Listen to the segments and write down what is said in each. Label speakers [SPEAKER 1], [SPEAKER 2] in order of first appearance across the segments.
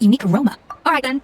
[SPEAKER 1] that unique aroma. Alright then.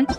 [SPEAKER 1] then.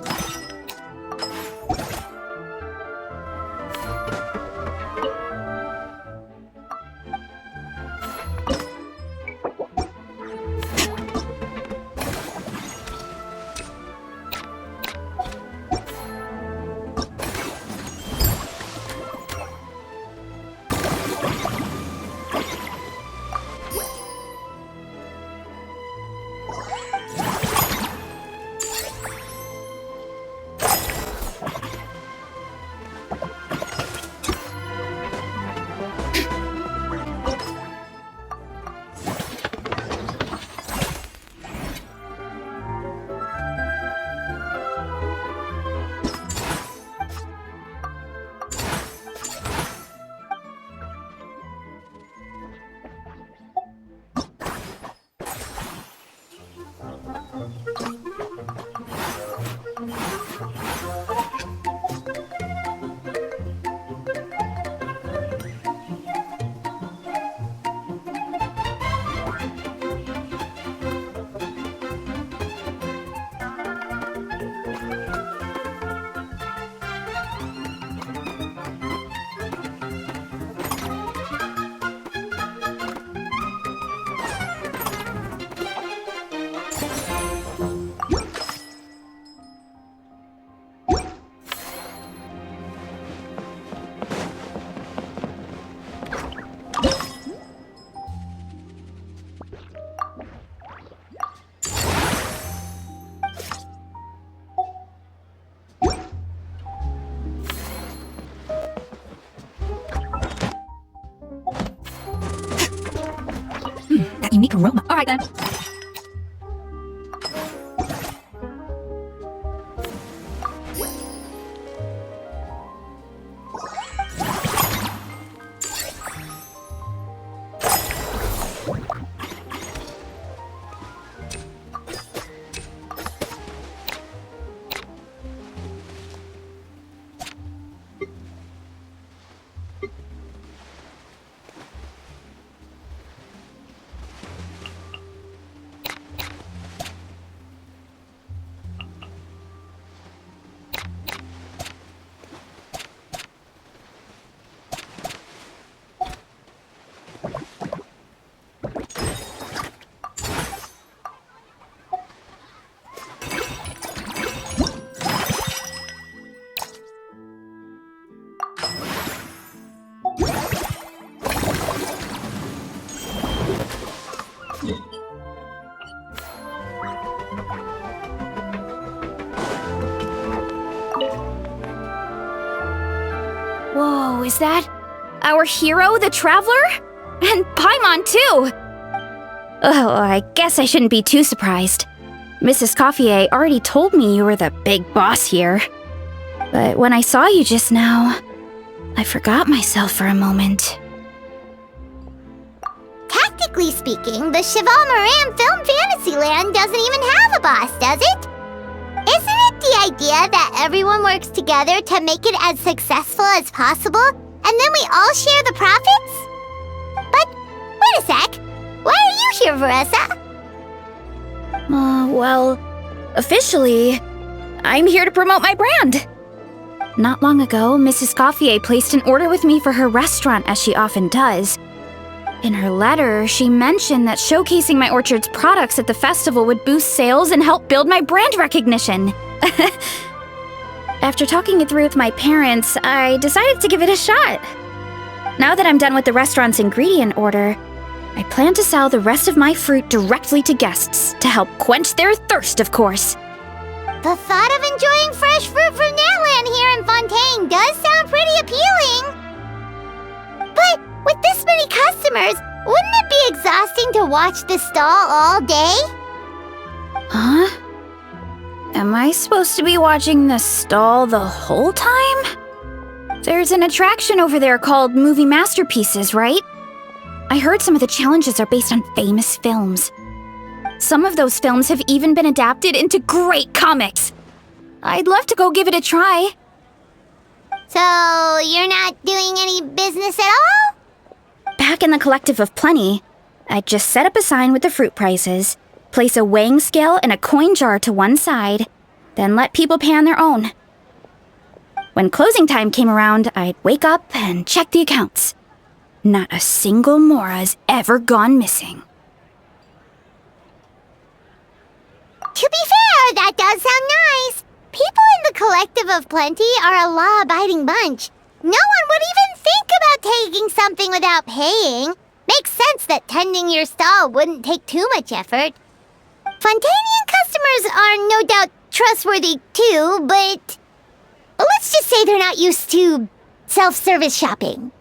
[SPEAKER 1] That unique aroma. All right, then. Whoa, is that our hero, the Traveler? And Paimon, too! Oh, I guess I shouldn't be too surprised. Mrs. Coiffier already told me you were the big boss here. But when I saw you just now, I forgot myself for a moment.
[SPEAKER 2] Tactically speaking, the Cheval Moran Film Fantasyland doesn't even have a boss, does it? Isn't it the idea that everyone works together to make it as successful as possible, and then we all share the profits? But, wait a sec. Why are you here, Veressa?
[SPEAKER 1] Well, officially, I'm here to promote my brand. Not long ago, Mrs. Coiffier placed an order with me for her restaurant, as she often does. In her letter, she mentioned that showcasing my orchard's products at the festival would boost sales and help build my brand recognition. After talking it through with my parents, I decided to give it a shot. Now that I'm done with the restaurant's ingredient order, I plan to sell the rest of my fruit directly to guests to help quench their thirst, of course.
[SPEAKER 2] The thought of enjoying fresh fruit from Natland here in Fontaine does sound pretty appealing. But with this many customers, wouldn't it be exhausting to watch the stall all day?
[SPEAKER 1] Huh? Am I supposed to be watching the stall the whole time? There's an attraction over there called Movie Masterpieces, right? I heard some of the challenges are based on famous films. Some of those films have even been adapted into great comics. I'd love to go give it a try.
[SPEAKER 2] So, you're not doing any business at all?
[SPEAKER 1] Back in the Collective of Plenty, I'd just set up a sign with the fruit prices, place a weighing scale and a coin jar to one side, then let people pay on their own. When closing time came around, I'd wake up and check the accounts. Not a single Mora's ever gone missing.
[SPEAKER 2] To be fair, that does sound nice. People in the Collective of Plenty are a law-abiding bunch. No one would even think about taking something without paying. Makes sense that tending your stall wouldn't take too much effort. Fontanian customers are no doubt trustworthy too, but let's just say they're not used to self-service shopping.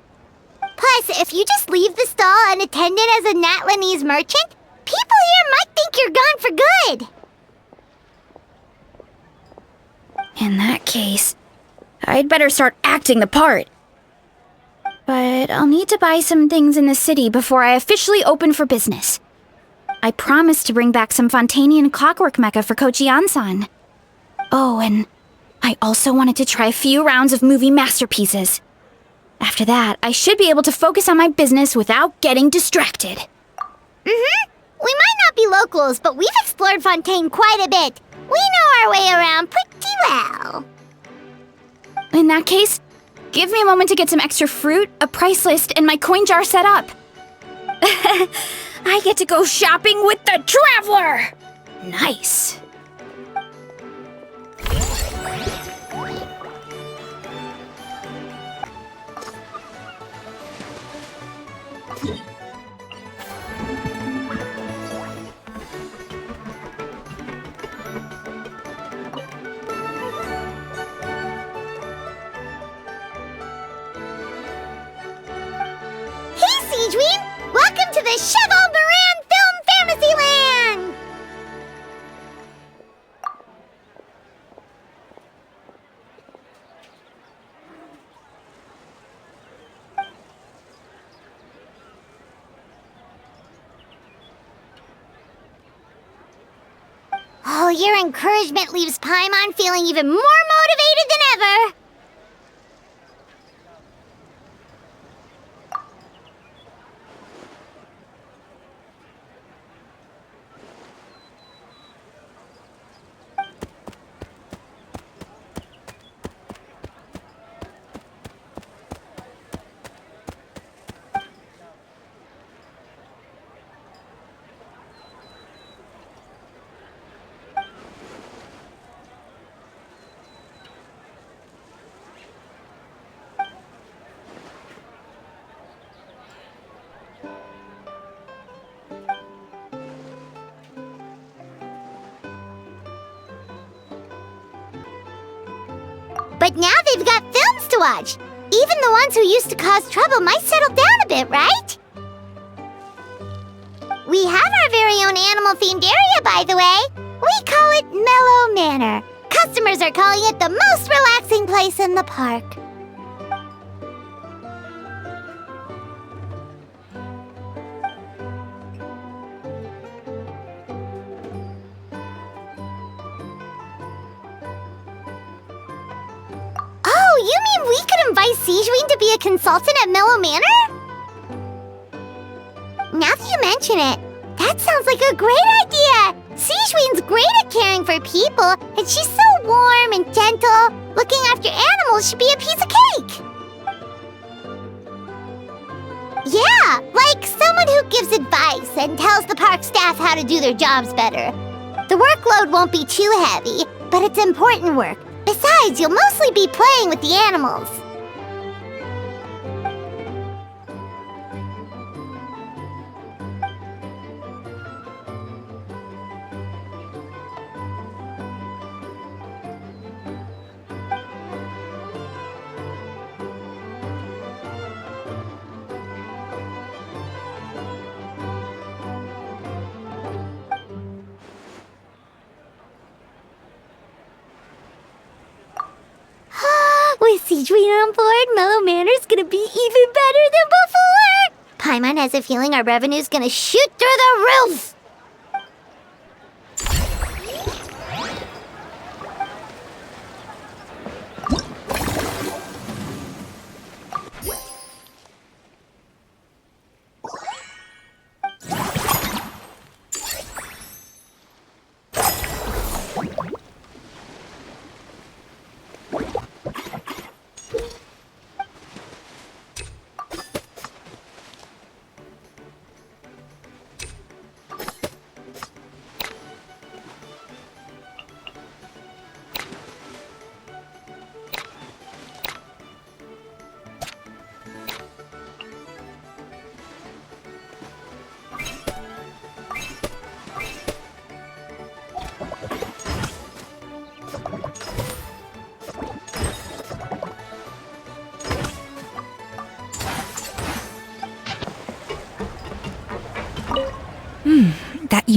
[SPEAKER 2] Plus, if you just leave the stall unattended as a Natlanese merchant, people here might think you're gone for good.
[SPEAKER 1] In that case, I'd better start acting the part. But I'll need to buy some things in the city before I officially open for business. I promised to bring back some Fontanian clockwork mecha for Kochi-an-san. Oh, and I also wanted to try a few rounds of movie masterpieces. After that, I should be able to focus on my business without getting distracted.
[SPEAKER 2] We might not be locals, but we've explored Fontaine quite a bit. We know our way around pretty well.
[SPEAKER 1] In that case, give me a moment to get some extra fruit, a price list, and my coin jar set up. I get to go shopping with the Traveler! Nice.
[SPEAKER 2] Welcome to the Cheval Moran Film Fantasyland! Oh, your encouragement leaves Paimon feeling even more motivated than ever! But now they've got films to watch. Even the ones who used to cause trouble might settle down a bit, right? We have our very own animal-themed area, by the way. We call it Mellow Manor. Customers are calling it the most relaxing place in the park. Oh, you mean we could invite Sigeween to be a consultant at Mellow Manor? Now that you mention it, that sounds like a great idea! Sigeween's great at caring for people, and she's so warm and gentle. Looking after animals should be a piece of cake! Yeah, like someone who gives advice and tells the park staff how to do their jobs better. The workload won't be too heavy, but it's important work. Besides, you'll mostly be playing with the animals. With Sigeween on board, Mellow Manor's gonna be even better than before! Paimon has a feeling our revenue's gonna shoot through the roof!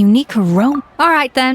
[SPEAKER 3] unique aroma. All right, then.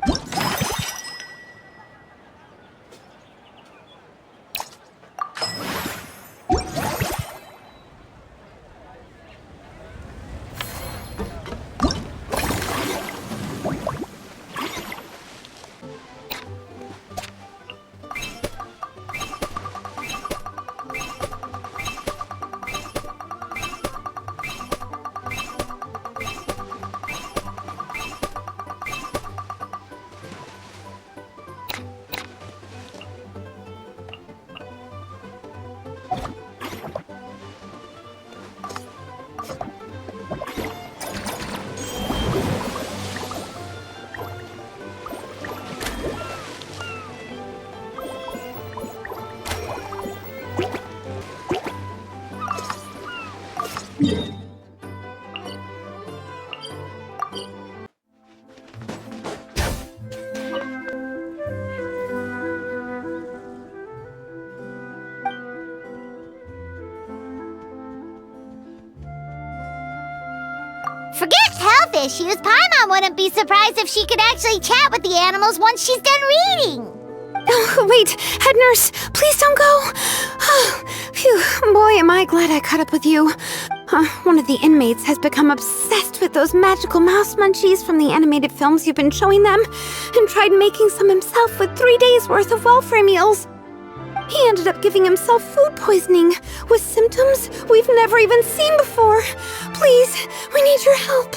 [SPEAKER 2] Forget health issues. Paimon wouldn't be surprised if she could actually chat with the animals once she's done reading.
[SPEAKER 4] Oh, wait, head nurse, please don't go. Phew, boy, am I glad I caught up with you. One of the inmates has become obsessed with those magical mouse munchies from the animated films you've been showing them, and tried making some himself with 3 days' worth of welfare meals. He ended up giving himself food poisoning, with symptoms we've never even seen before. Please, we need your help.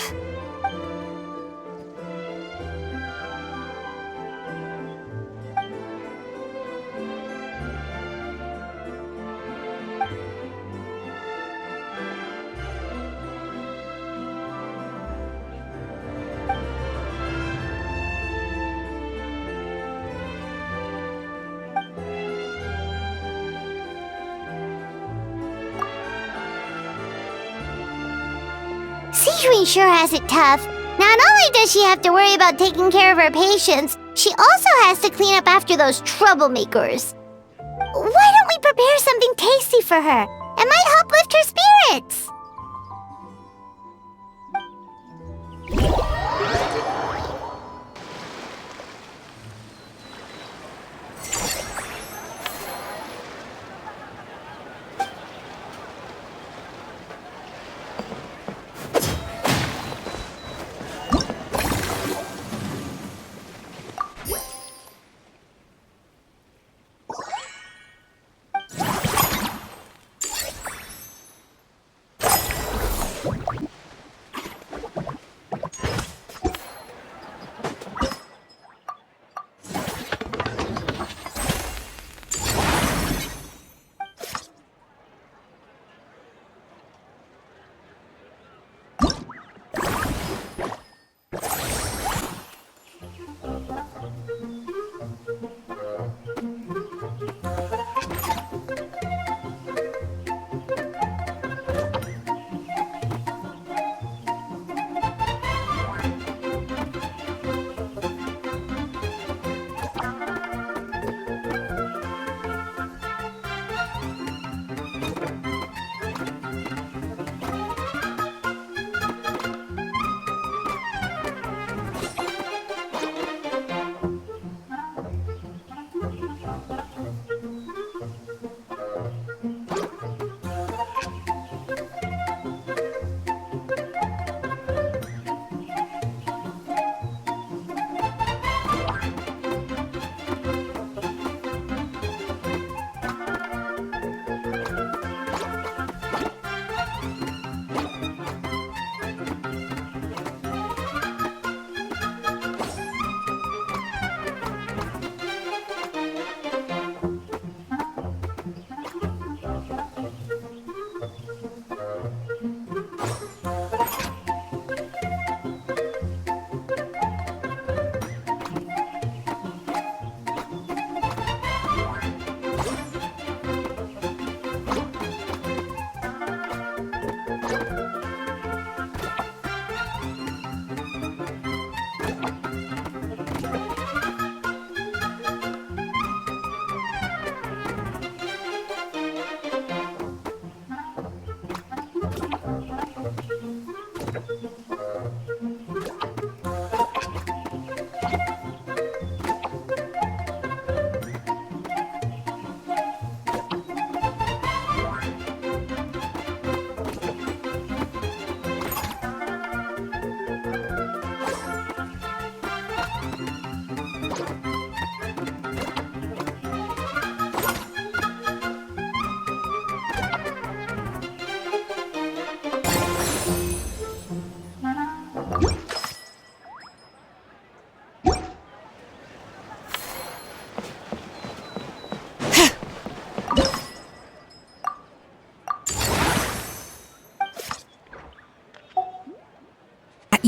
[SPEAKER 2] Seagreen sure has it tough. Not only does she have to worry about taking care of her patients, she also has to clean up after those troublemakers. Why don't we prepare something tasty for her? It might help lift her spirits.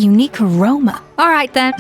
[SPEAKER 3] unique aroma. All right then.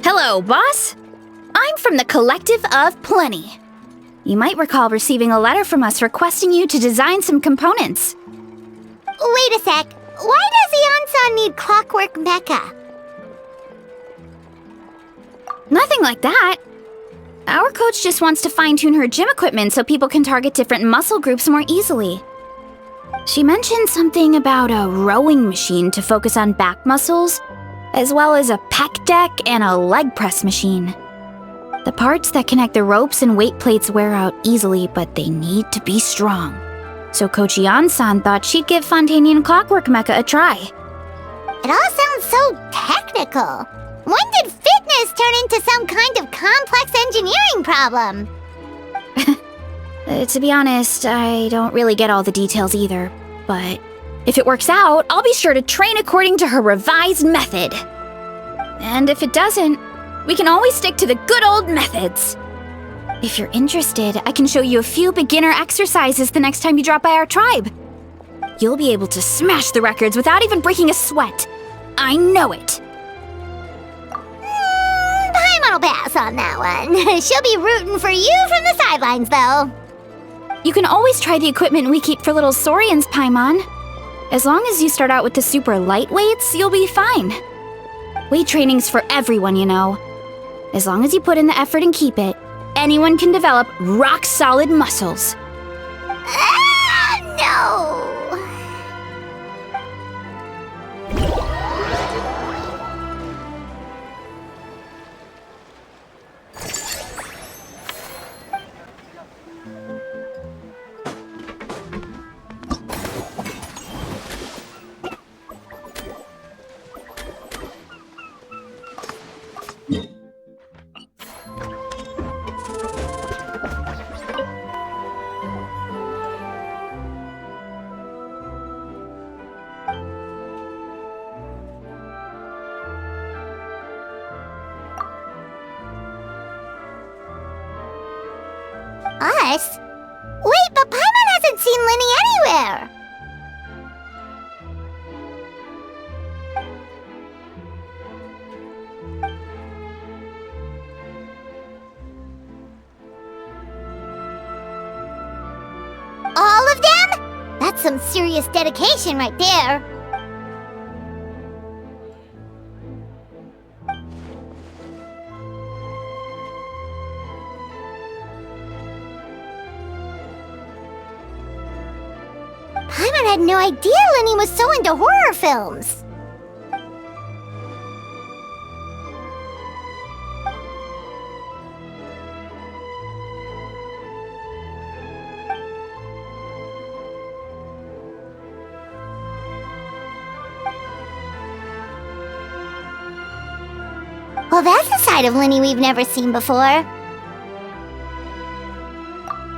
[SPEAKER 1] Hello, boss. I'm from the Collective of Plenty. You might recall receiving a letter from us requesting you to design some components.
[SPEAKER 2] Wait a sec. Why does Eonsan need clockwork mecha?
[SPEAKER 1] Nothing like that. Our coach just wants to fine-tune her gym equipment so people can target different muscle groups more easily. She mentioned something about a rowing machine to focus on back muscles, as well as a pec deck and a leg press machine. The parts that connect the ropes and weight plates wear out easily, but they need to be strong. So Coach Eon-san thought she'd give Fontanian Clockwork Mecha a try.
[SPEAKER 2] It all sounds so technical. When did fitness turn into some kind of complex engineering problem?
[SPEAKER 1] To be honest, I don't really get all the details either, but if it works out, I'll be sure to train according to her revised method. And if it doesn't, we can always stick to the good old methods. If you're interested, I can show you a few beginner exercises the next time you drop by our tribe. You'll be able to smash the records without even breaking a sweat. I know it.
[SPEAKER 2] Paimon will pass on that one. She'll be rooting for you from the sidelines, though.
[SPEAKER 1] You can always try the equipment we keep for little Saurians, Paimon. As long as you start out with the super light weights, you'll be fine. Weight training's for everyone, you know. As long as you put in the effort and keep it, anyone can develop rock-solid muscles.
[SPEAKER 2] No! Us? Wait, but Paimon hasn't seen Linny anywhere! All of them? That's some serious dedication right there. Paimon had no idea Linny was so into horror films. Well, that's a side of Linny we've never seen before.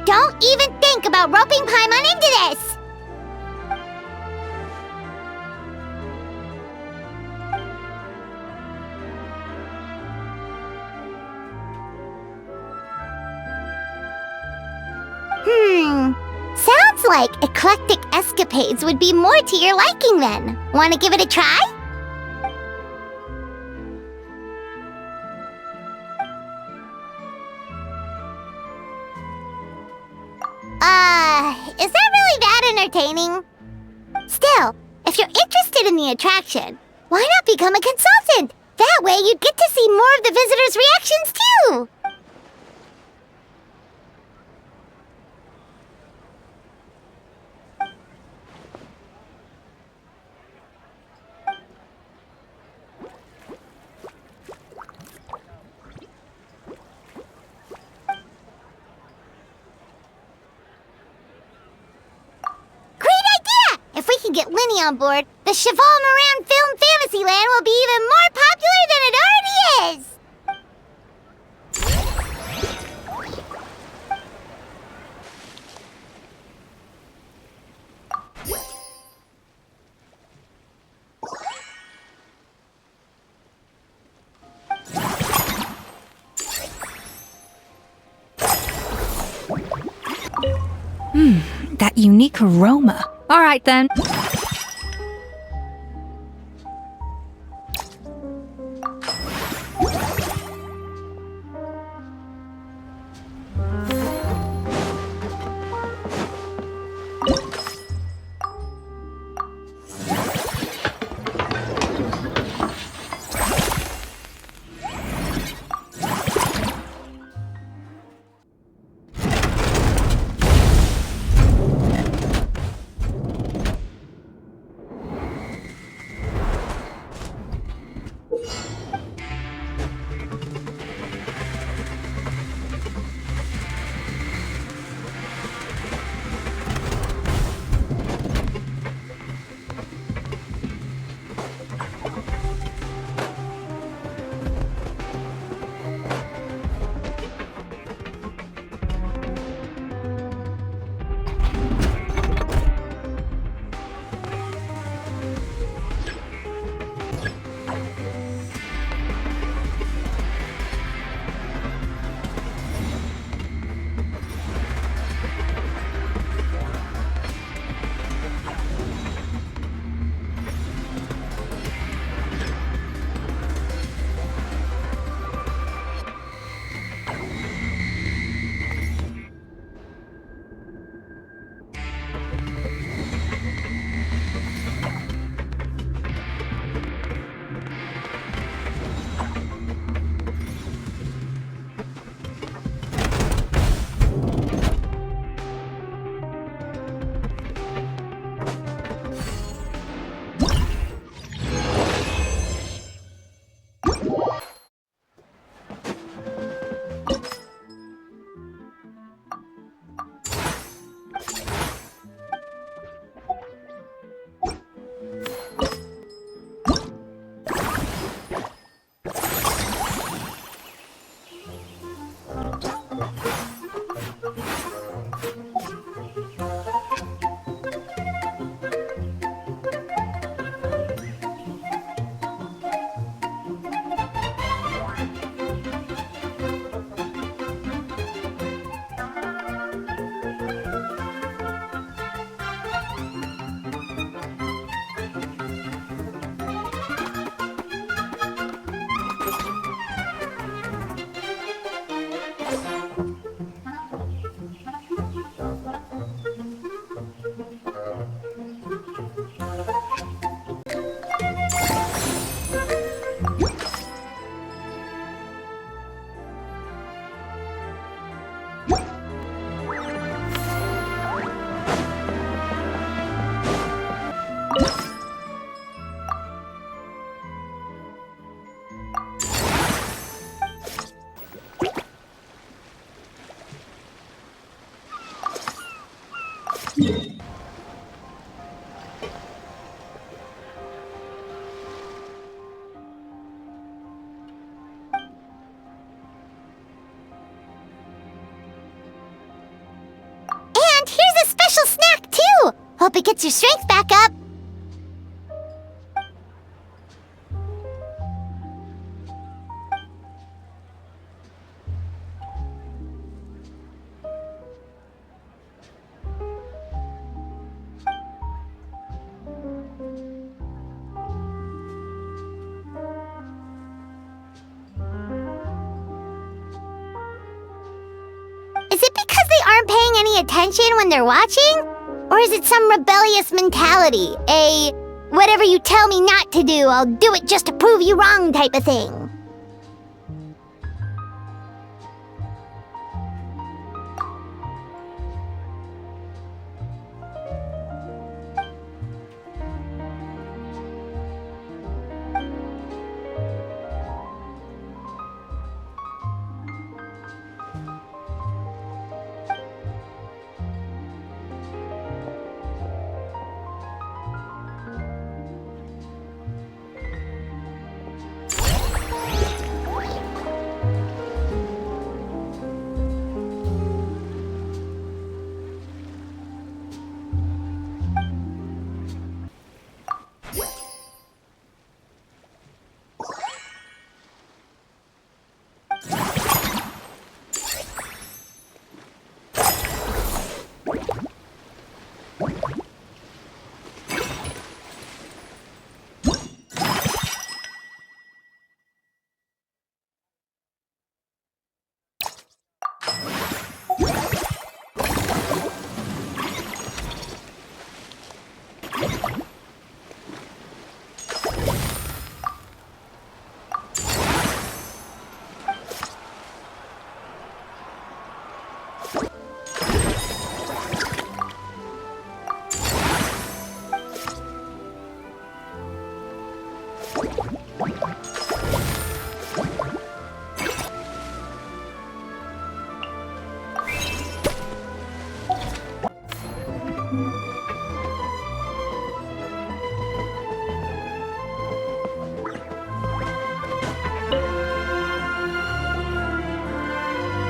[SPEAKER 2] Don't even think about roping Paimon into this! Sounds like eclectic escapades would be more to your liking then. Want to give it a try? Is that really that entertaining? Still, if you're interested in the attraction, why not become a consultant? That way you'd get to see more of the visitors' reactions too! If we can get Linny on board, the Cheval Moran Film Fantasyland will be even more popular than it already is!
[SPEAKER 3] That unique aroma. All right, then.
[SPEAKER 2] it gets your strength back up. Is it because they aren't paying any attention when they're watching? Or is it some rebellious mentality? A whatever you tell me not to do, I'll do it just to prove you wrong type of thing?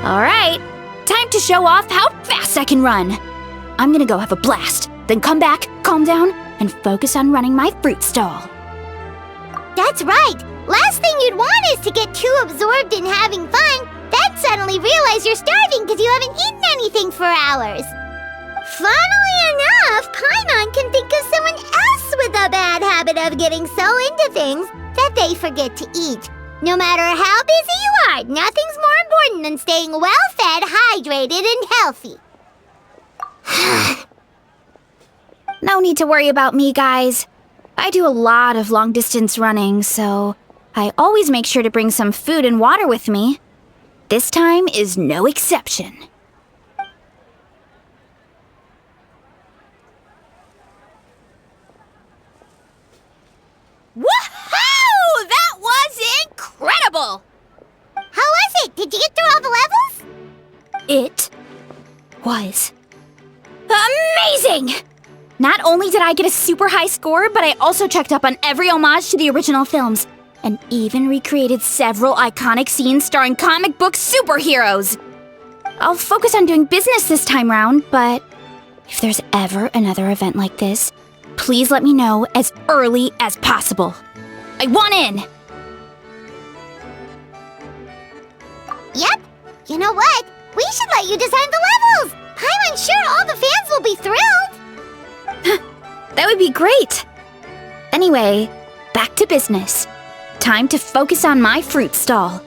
[SPEAKER 1] Alright, time to show off how fast I can run. I'm gonna go have a blast, then come back, calm down, and focus on running my fruit stall.
[SPEAKER 2] That's right! Last thing you'd want is to get too absorbed in having fun, then suddenly realize you're starving because you haven't eaten anything for hours. Funnily enough, Paimon can think of someone else with a bad habit of getting so into things that they forget to eat. No matter how busy you are, nothing's more important than staying well-fed, hydrated, and healthy.
[SPEAKER 1] No need to worry about me, guys. I do a lot of long-distance running, so I always make sure to bring some food and water with me. This time is no exception. Woohoo! That was incredible!
[SPEAKER 2] How was it? Did you get through all the levels?
[SPEAKER 1] It was amazing! Not only did I get a super high score, but I also checked up on every homage to the original films, and even recreated several iconic scenes starring comic book superheroes. I'll focus on doing business this time round, but if there's ever another event like this, please let me know as early as possible. I want in!
[SPEAKER 2] Yep. You know what? We should let you design the levels! I'm sure all the fans will be thrilled!
[SPEAKER 1] That would be great! Anyway, back to business. Time to focus on my fruit stall.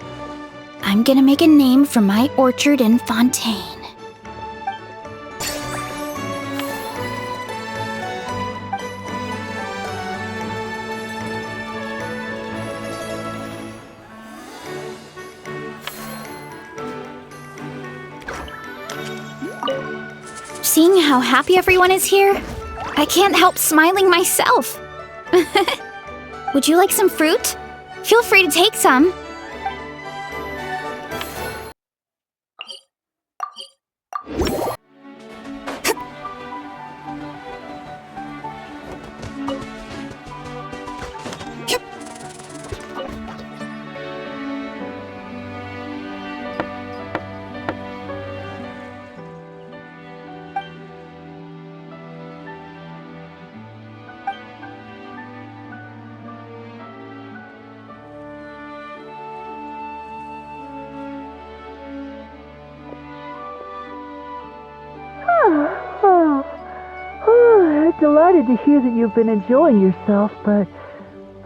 [SPEAKER 1] I'm gonna make a name for my orchard in Fontaine. Seeing how happy everyone is here, I can't help smiling myself. Would you like some fruit? Feel free to take some.
[SPEAKER 5] excited to hear that you've been enjoying yourself, but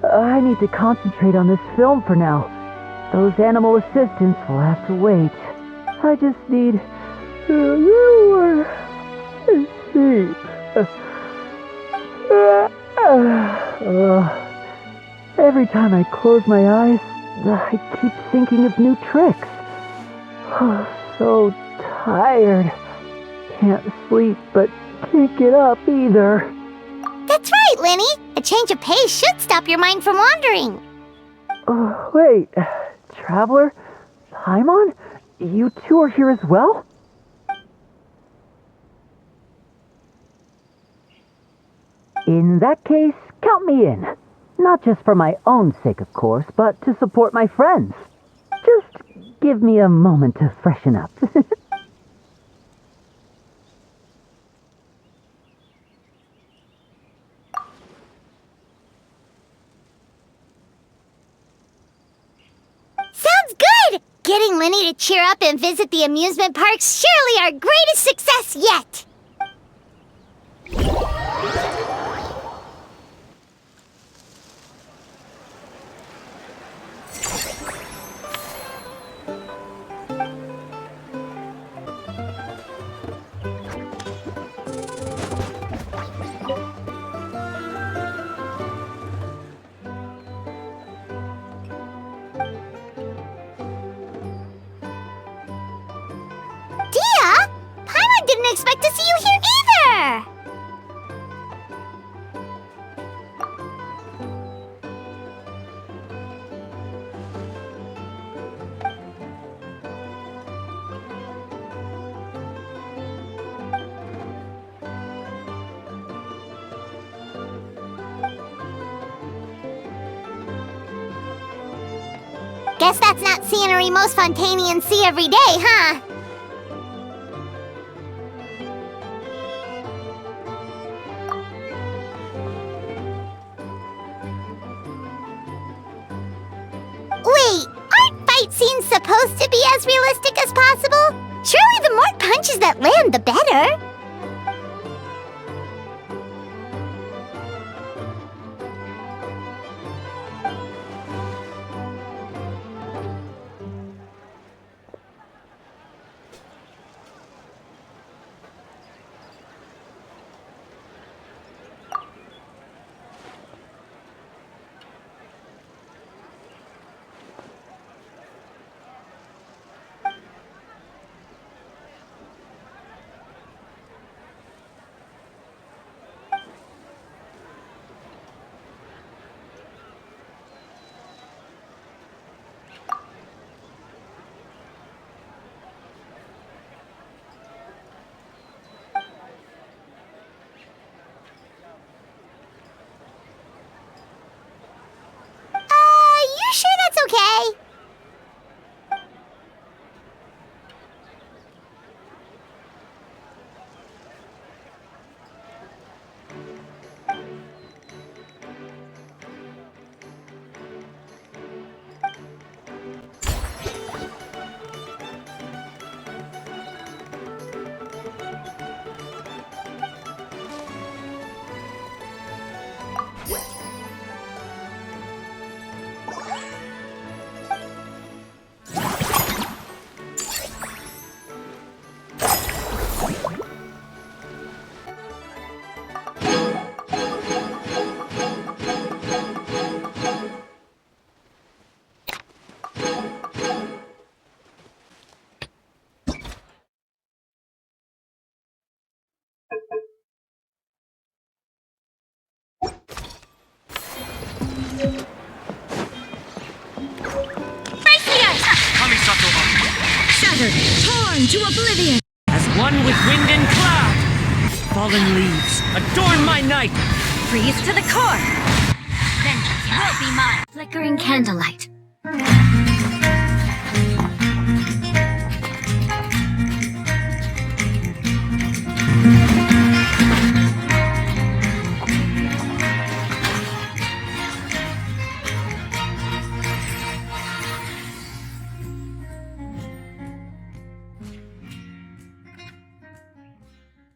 [SPEAKER 5] I need to concentrate on this film for now. Those animal assistants will have to wait. I just need a little more sleep. Every time I close my eyes, I keep thinking of new tricks. So tired. Can't sleep, but can't get up either.
[SPEAKER 2] That's right, Lenny. A change of pace should stop your mind from wandering.
[SPEAKER 5] Wait, Traveler? Paimon? You two are here as well? In that case, count me in. Not just for my own sake, of course, but to support my friends. Just give me a moment to freshen up.
[SPEAKER 2] Sounds good! Getting Lenny to cheer up and visit the amusement park's surely our greatest success yet! Didn't expect to see you here either! Guess that's not scenery most Fontanians see every day, huh? Wait, aren't fight scenes supposed to be as realistic as possible? Surely the more punches that land, the better. You sure that's okay?
[SPEAKER 6] Shattered, torn to oblivion. As one with wind and cloud. Fallen leaves, adorn my night.
[SPEAKER 1] Freeze to the core. Vengeance will be mine. Flickering candlelight.